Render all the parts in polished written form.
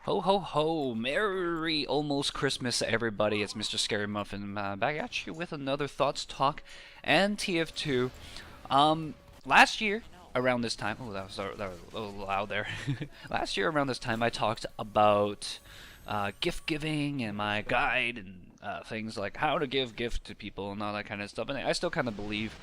Ho ho ho! Merry almost Christmas, everybody. It's MrScaryMuffin back at you with another Thoughts Talk and TF2. Last year around this time, oh that was a little loud there. Last year around this time, I talked about gift giving and my guide and things like how to give gift to people and all that kind of stuff. And I still kind of believe,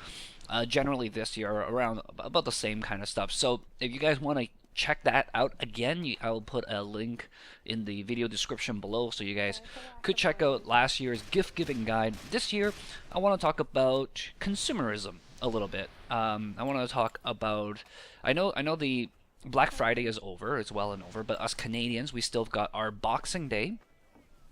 generally this year around about the same kind of stuff. So if you guys want to check that out again, I will put a link in the video description below so you guys could check out last year's gift giving guide. This year I want to talk about consumerism a little bit. I want to talk about, I know the Black Friday is over, it's well and over, but us Canadians, we still got our Boxing Day.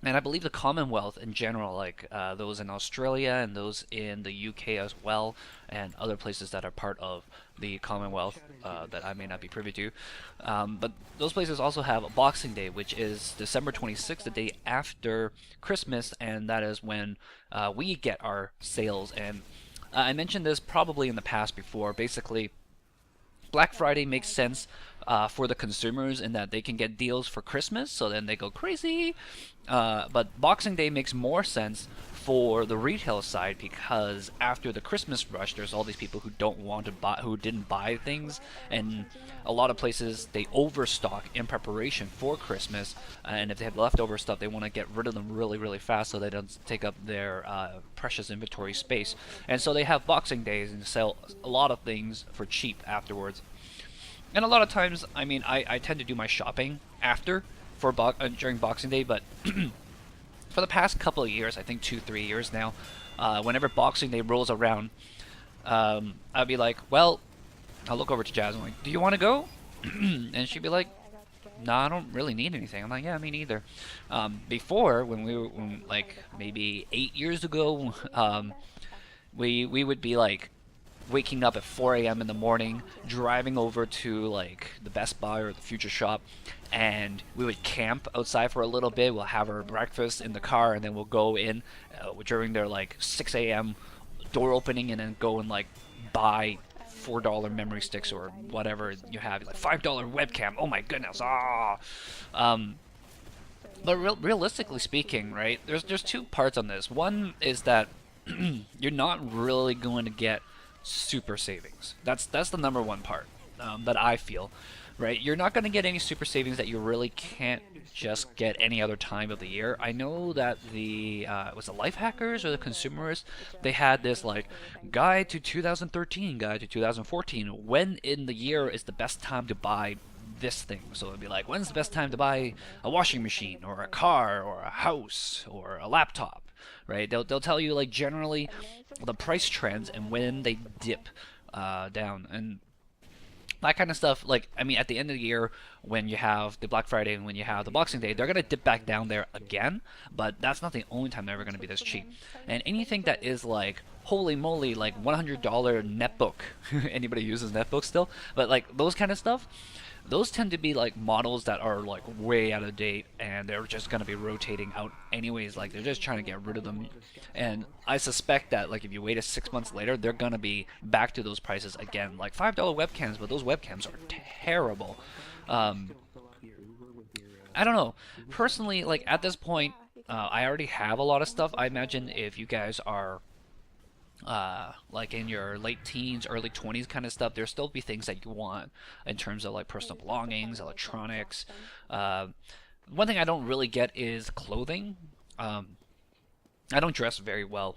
And I believe the Commonwealth in general, like those in Australia and those in the UK as well, and other places that are part of the Commonwealth that I may not be privy to. But those places also have a Boxing Day, which is December 26th, the day after Christmas, and that is when we get our sales. And I mentioned this probably in the past before. Basically, Black Friday makes sense for the consumers in that they can get deals for Christmas, so then they go crazy. But Boxing Day makes more sense for the retail side because after the Christmas rush, there's all these people who don't want to buy, who didn't buy things, and a lot of places they overstock in preparation for Christmas. And if they have leftover stuff, they want to get rid of them really, really fast so they don't take up their precious inventory space. And so they have Boxing Days and sell a lot of things for cheap afterwards. And a lot of times, I mean, I tend to do my shopping after for during Boxing Day, but for the past couple of years, I think 2-3 years now, whenever Boxing Day rolls around, I'd be like, well, I'll look over to Jasmine like, do you want to go? And she'd be like, no, I don't really need anything. I'm like, yeah, me neither. Before, when we were like maybe 8 years ago, we would be like waking up at 4 a.m. in the morning, driving over to like the Best Buy or the Future Shop, and we would camp outside for a little bit. We'll have our breakfast in the car, and then we'll go in during their like 6 a.m. door opening, and then go and like buy $4 memory sticks or whatever you have, like $5 webcam. Oh my goodness! But realistically speaking, right? There's two parts on this. One is that you're not really going to get super savings. That's the number one part that I feel, right? You're not going to get any super savings that you really can't just get any other time of the year. I know that the was the Life Hackers or the Consumerists, they had this like guide to 2013, guide to 2014. When in the year is the best time to buy this thing? So it'd be like, when's the best time to buy a washing machine or a car or a house or a laptop, right? They'll tell you like generally the price trends and when they dip down and that kind of stuff. Like, I mean, at the end of the year, when you have the Black Friday and when you have the Boxing Day, they're gonna dip back down there again. But that's not the only time they're ever gonna be this cheap. And anything that is like, holy moly, like $100 netbook. Anybody uses netbook still? But like those kind of stuff, those tend to be like models that are like way out of date and they're just going to be rotating out anyways. Like they're just trying to get rid of them, and I suspect that like if you wait 6 months later, they're going to be back to those prices again, like $5 webcams. But those webcams are terrible. I don't know personally, like at this point, I already have a lot of stuff. I imagine if you guys are like in your late teens, early 20s kind of stuff, there'll still be things that you want in terms of like personal belongings, electronics. One thing I don't really get is clothing. I don't dress very well.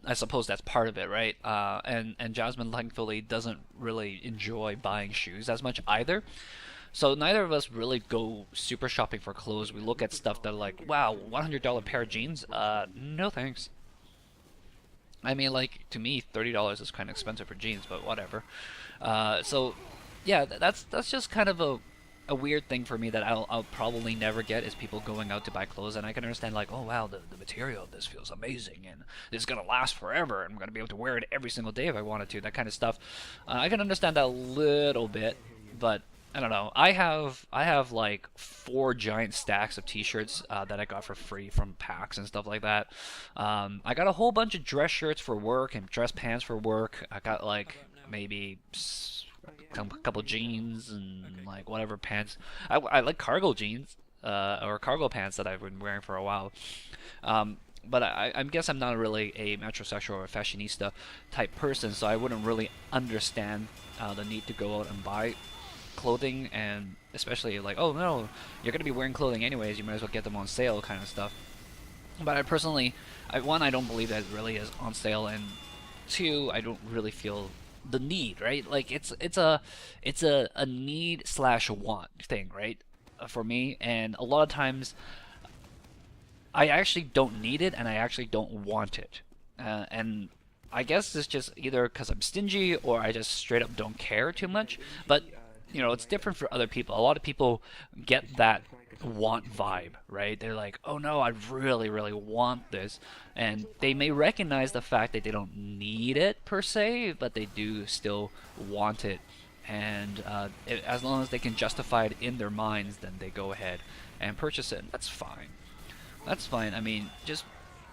I suppose that's part of it, right? And Jasmine thankfully doesn't really enjoy buying shoes as much either. So neither of us really go super shopping for clothes. We look at stuff that are like, wow, $100 pair of jeans? No thanks. I mean, like, to me, $30 is kind of expensive for jeans, but whatever. So, yeah, that's just kind of a weird thing for me that I'll probably never get is people going out to buy clothes, and I can understand, like, oh, wow, the material of this feels amazing, and this is going to last forever, and I'm going to be able to wear it every single day if I wanted to, that kind of stuff. I can understand that a little bit, but I don't know. I have like 4 giant stacks of T-shirts that I got for free from packs and stuff like that. I got a whole bunch of dress shirts for work and dress pants for work. I got like maybe a couple jeans and like whatever pants. I like cargo jeans. or cargo pants that I've been wearing for a while. But I guess I'm not really a metrosexual or fashionista type person, so I wouldn't really understand the need to go out and buy clothing, and especially like, oh no, you're gonna be wearing clothing anyways, you might as well get them on sale kind of stuff. But I personally, one, I don't believe that it really is on sale, and two, I don't really feel the need, right? Like it's a need slash want thing, right? For me, and a lot of times I actually don't need it, and I actually don't want it. And I guess it's just either because I'm stingy or I just straight up don't care too much. But you know, it's different for other people. A lot of people get that want vibe, right? They're like, oh no, I really, really want this. And they may recognize the fact that they don't need it per se, but they do still want it. And as long as they can justify it in their minds, then they go ahead and purchase it. And that's fine. That's fine. I mean,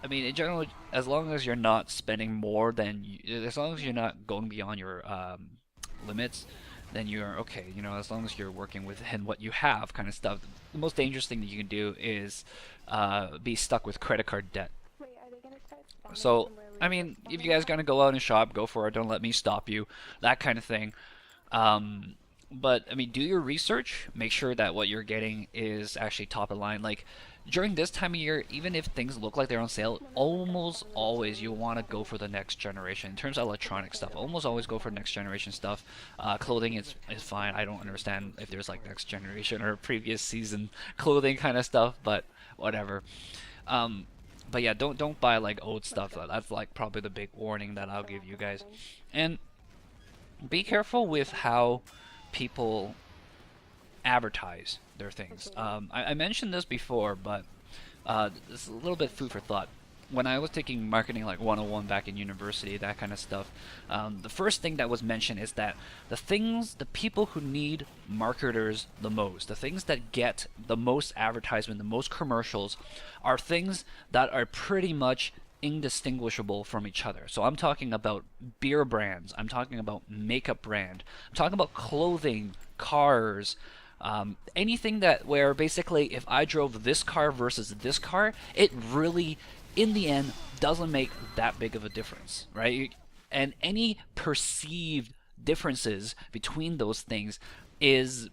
in general, as long as you're not spending more than, as long as you're not going beyond your limits, then you're okay. You know, as long as you're working within what you have, kind of stuff. The most dangerous thing that you can do is be stuck with credit card debt. So, I mean, if you guys gonna go out and shop, go for it. Don't let me stop you. That kind of thing. But I mean, do your research. Make sure that what you're getting is actually top of line. Like during this time of year, even if things look like they're on sale, almost always you want to go for the next generation. In terms of electronic stuff, almost always go for next generation stuff. Clothing is fine. I don't understand if there's like next generation or previous season clothing kind of stuff, but whatever. But yeah, don't buy like old stuff. That's like probably the big warning that I'll give you guys. And be careful with how people advertise their things. I mentioned this before, but this is a little bit food for thought. When I was taking marketing like 101 back in university, that kind of stuff, the first thing that was mentioned is that the people who need marketers the most, the things that get the most advertisement, the most commercials, are things that are pretty much indistinguishable from each other. So I'm talking about beer brands, I'm talking about makeup brand, I'm talking about clothing, cars, anything that where basically if I drove this car versus this car, it really, in the end, doesn't make that big of a difference, right? And any perceived differences between those things is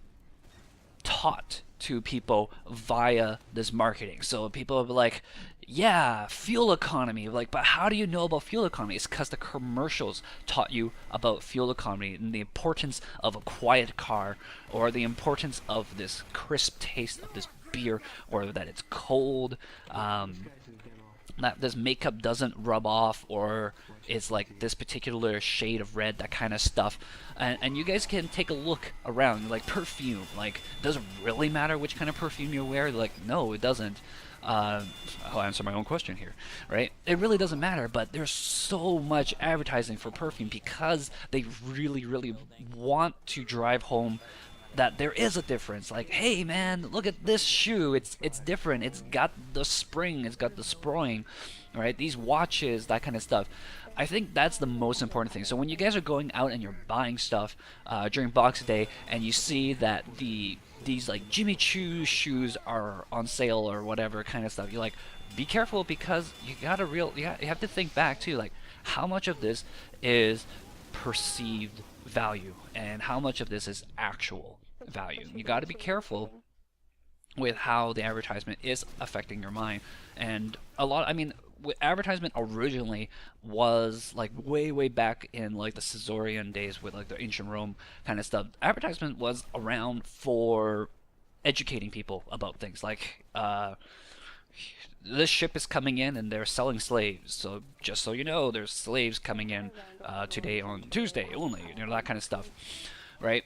taught to people via this marketing. So people will be like, yeah, fuel economy. Like, but how do you know about fuel economy? It's because the commercials taught you about fuel economy and the importance of a quiet car, or the importance of this crisp taste of this beer, or that it's cold, that this makeup doesn't rub off, or it's like this particular shade of red, that kind of stuff. And you guys can take a look around, like perfume. Like, does it really matter which kind of perfume you wear? Like, no, it doesn't. I'll answer my own question here, right? It really doesn't matter, but there's so much advertising for perfume because they really, really want to drive home that there is a difference. Like, hey man, look at this shoe. It's different. It's got the spring. It's got the sproing, right? These watches, that kind of stuff. I think that's the most important thing. So when you guys are going out and you're buying stuff during Boxing Day, and you see that these like Jimmy Choo shoes are on sale or whatever kind of stuff, you're like, be careful, because you have to think back too, like how much of this is perceived value and how much of this is actual value. You got to be careful with how the advertisement is affecting your mind. And I mean, advertisement originally was like way back in like the Caesarian days with like the ancient Rome kind of stuff. Advertisement was around for educating people about things like this ship is coming in and they're selling slaves, so just so you know, there's slaves coming in today on Tuesday only, you know, that kind of stuff, right?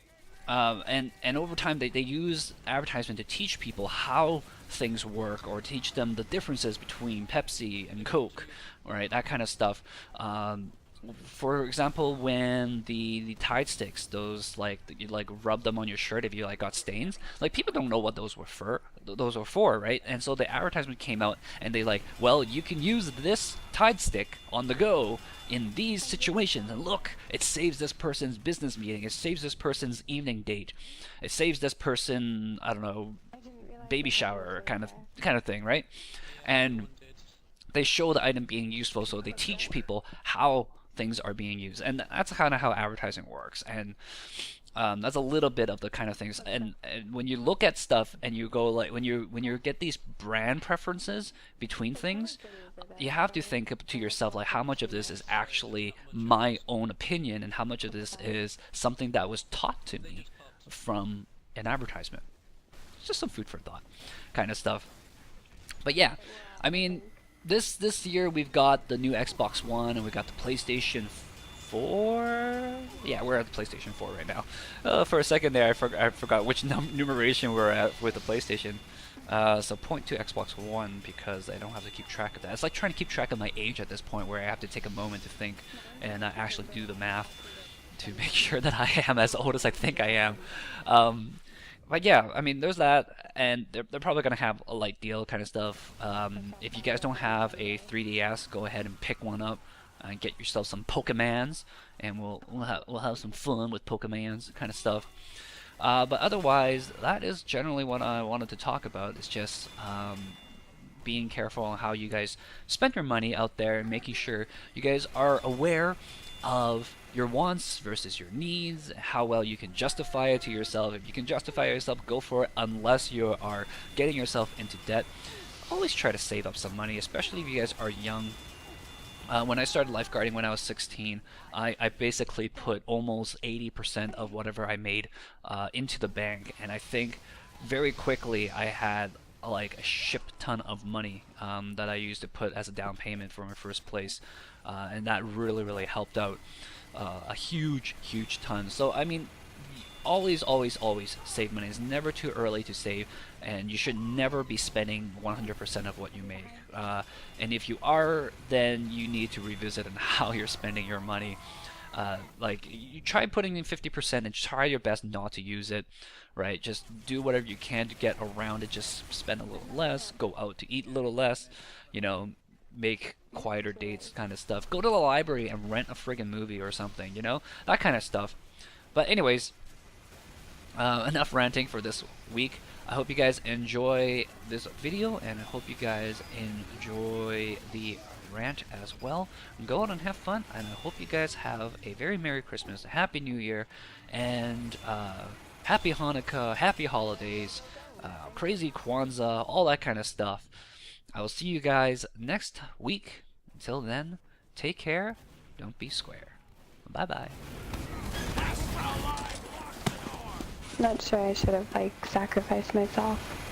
And over time they use advertisement to teach people how things work, or teach them the differences between Pepsi and Coke, right? That kind of stuff. For example, when the Tide sticks, those like you like rub them on your shirt if you like got stains, like people don't know what those were for, right? And so the advertisement came out and they like, well, you can use this Tide stick on the go in these situations, and look, it saves this person's business meeting, it saves this person's evening date, it saves this person, I don't know, baby shower kind of thing, right? And they show the item being useful, so they teach people how things are being used, and that's kind of how advertising works. And that's a little bit of the kind of things. And when you look at stuff and you go like when you get these brand preferences between things, you have to think to yourself like how much of this is actually my own opinion and how much of this is something that was taught to me from an advertisement. It's just some food for thought kind of stuff. But yeah, I mean, this year we've got the new Xbox One and we got the PlayStation 4. Yeah, we're at the PlayStation 4 right now. For a second there, I forgot which numeration we're at with the PlayStation. So point to Xbox One because I don't have to keep track of that. It's like trying to keep track of my age at this point, where I have to take a moment to think and actually do the math to make sure that I am as old as I think I am. But yeah, I mean, there's that, and they're probably gonna have a light deal kind of stuff. If you guys don't have a 3DS, go ahead and pick one up and get yourself some Pokemans, and we'll have some fun with Pokemans kind of stuff. But otherwise, that is generally what I wanted to talk about. It's just being careful on how you guys spend your money out there and making sure you guys are aware of your wants versus your needs, how well you can justify it to yourself. If you can justify yourself, go for it, unless you are getting yourself into debt. Always try to save up some money, especially if you guys are young. When I started lifeguarding when I was 16, I basically put almost 80% of whatever I made into the bank, and I think very quickly I had like a ship ton of money that I used to put as a down payment for my first place, and that really helped out a huge ton. So I mean, always save money. It's never too early to save, and you should never be spending 100% of what you make. And if you are, then you need to revisit on how you're spending your money. Like, you try putting in 50% and try your best not to use it, right? Just do whatever you can to get around it. Just spend a little less, go out to eat a little less, you know, make quieter dates kind of stuff. Go to the library and rent a friggin' movie or something, you know? That kind of stuff. But anyways, enough ranting for this week. I hope you guys enjoy this video, and I hope you guys enjoy the rant as well. Go out and have fun, and I hope you guys have a very Merry Christmas, a Happy New Year, and Happy Hanukkah, Happy Holidays, Crazy Kwanzaa, all that kind of stuff. I will see you guys next week. Until then, take care, don't be square. Bye-bye. Not sure I should have, like, sacrificed myself.